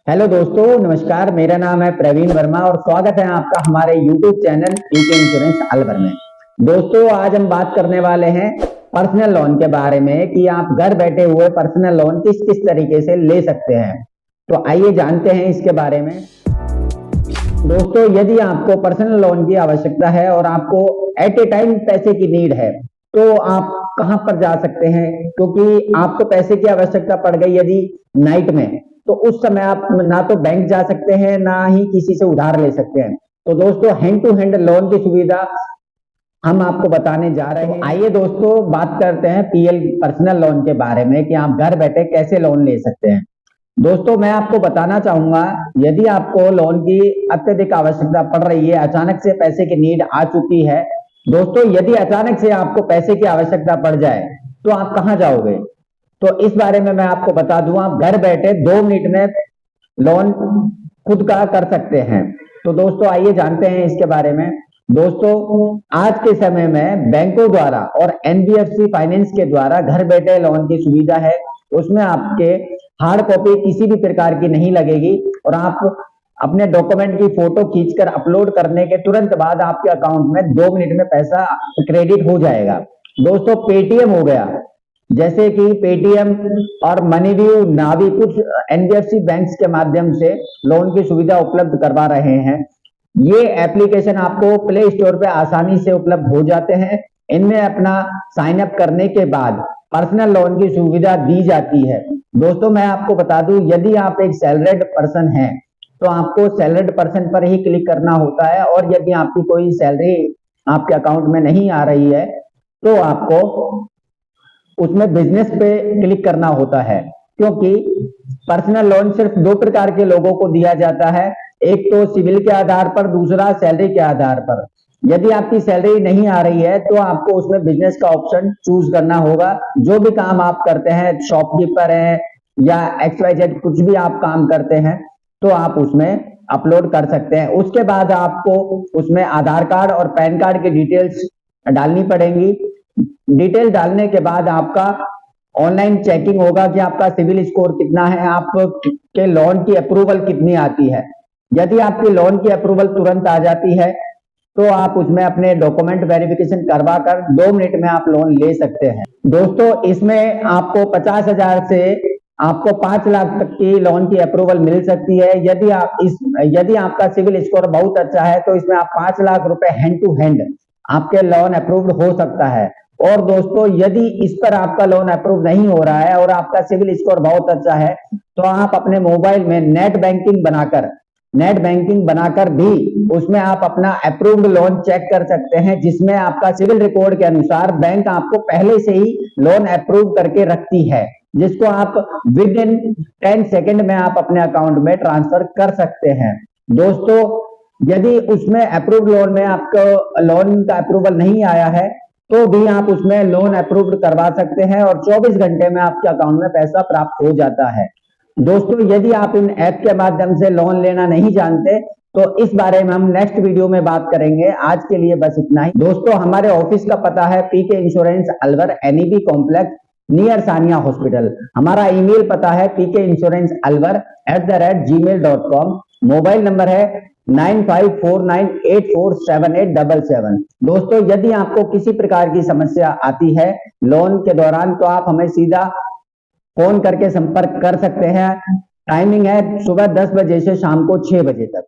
Hello दोस्तों, नमस्कार। मेरा नाम है प्रवीण वर्मा और स्वागत है आपका हमारे YouTube channel PK insurance Alwar में। दोस्तों, आज हम बात करने वाले हैं पर्सनल लोन के बारे में कि आप घर बैठे हुए पर्सनल लोन किस किस तरीके से ले सकते हैं। तो आइए जानते हैं इसके बारे में। दोस्तों, यदि आपको पर्सनल लोन की आवश्यकता है और आपको एट ए टाइम पैसे की नीड है तो आप कहां पर जा सकते हैं, क्योंकि आपको पैसे की आवश्यकता पड़ गई यदि नाइट में, तो उस समय आप ना तो बैंक जा सकते हैं ना ही किसी से उधार ले सकते हैं। तो दोस्तों, हैंड टू हैंड लोन की सुविधा हम आपको बताने जा रहे हैं। आइए दोस्तों, बात करते हैं पीएल पर्सनल लोन के बारे में कि आप घर बैठे कैसे लोन ले सकते हैं। दोस्तों, मैं आपको बताना चाहूंगा, यदि आपको लोन की अत्यधिक आवश्यकता पड़ रही है, अचानक से पैसे की नीड आ चुकी है। दोस्तों, यदि अचानक से आपको पैसे की आवश्यकता पड़ जाए तो आप कहां जाओगे, तो इस बारे में मैं आपको बता दूं। आप घर बैठे 2 मिनट में लोन खुद का कर सकते हैं। तो दोस्तों, आइए जानते हैं इसके बारे में। दोस्तों, आज के समय में बैंकों द्वारा और एनबीएफसी फाइनेंस के द्वारा घर बैठे लोन की सुविधा है। उसमें आपके हार्ड कॉपी किसी भी प्रकार की नहीं लगेगी और आप अपने डॉक्यूमेंट की फोटो खींचकर अपलोड करने के तुरंत बाद आपके अकाउंट में 2 मिनट में पैसा क्रेडिट हो जाएगा। दोस्तों, पेटीएम हो गया, जैसे कि पेटीएम और मनीव्यू, नावी, कुछ एनबीएफसी बैंक्स के माध्यम से लोन की सुविधा उपलब्ध करवा रहे हैं। ये एप्लीकेशन आपको प्ले स्टोर पे आसानी से उपलब्ध हो जाते हैं। इनमें अपना साइन अप करने के बाद पर्सनल लोन की सुविधा दी जाती है। दोस्तों, मैं आपको बता दूं, यदि आप एक सैलरीड पर्सन हैं तो आपको सैलरीड पर्सन पर ही क्लिक करना होता है, और यदि आपकी कोई सैलरी आपके अकाउंट में नहीं आ रही है तो आपको उसमें बिजनेस पे क्लिक करना होता है, क्योंकि पर्सनल लोन सिर्फ 2 प्रकार के लोगों को दिया जाता है। एक तो सिविल के आधार पर, दूसरा सैलरी के आधार पर। यदि आपकी सैलरी नहीं आ रही है तो आपको उसमें बिजनेस का ऑप्शन चूज करना होगा। जो भी काम आप करते हैं, शॉपकीपर है या XYZ, कुछ भी आप काम करते हैं तो आप उसमें अपलोड कर सकते हैं। उसके बाद आपको उसमें आधार कार्ड और पैन कार्ड की डिटेल्स डालनी पड़ेंगी। डिटेल डालने के बाद आपका ऑनलाइन चेकिंग होगा कि आपका सिविल स्कोर कितना है, आपके लोन की अप्रूवल कितनी आती है। यदि आपकी लोन की अप्रूवल तुरंत आ जाती है तो आप उसमें अपने डॉक्यूमेंट वेरिफिकेशन करवा कर 2 मिनट में आप लोन ले सकते हैं। दोस्तों, इसमें आपको 50,000 से आपको 5 लाख तक की लोन की अप्रूवल मिल सकती है। यदि आपका सिविल स्कोर बहुत अच्छा है तो इसमें आप 5 लाख रुपए हैंड टू हैंड आपके लोन अप्रूव्ड हो सकता है। और दोस्तों, यदि इस पर आपका लोन अप्रूव नहीं हो रहा है और आपका सिविल स्कोर बहुत अच्छा है तो आप अपने मोबाइल में नेट बैंकिंग बनाकर भी उसमें आप अपना अप्रूव्ड लोन चेक कर सकते हैं, जिसमें आपका सिविल रिकॉर्ड के अनुसार बैंक आपको पहले से ही लोन अप्रूव करके रखती है, जिसको आप विद इन 10 सेकेंड में आप अपने अकाउंट में ट्रांसफर कर सकते हैं। दोस्तों, यदि उसमें अप्रूव्ड लोन में आपको लोन का अप्रूवल नहीं आया है तो भी आप उसमें लोन अप्रूव्ड करवा सकते हैं और 24 घंटे में आपके अकाउंट में पैसा प्राप्त हो जाता है। दोस्तों, यदि आप इन ऐप के माध्यम से लोन लेना नहीं जानते तो इस बारे में हम नेक्स्ट वीडियो में बात करेंगे। आज के लिए बस इतना ही। दोस्तों, हमारे ऑफिस का पता है PK insurance Alwar, NEB complex, near Sania hospital. हमारा ईमेल पता है pkinsurance@gmail.com। मोबाइल नंबर है 9549847877। दोस्तों, यदि आपको किसी प्रकार की समस्या आती है लोन के दौरान तो आप हमें सीधा फोन करके संपर्क कर सकते हैं। टाइमिंग है सुबह 10 बजे से शाम को 6 बजे तक।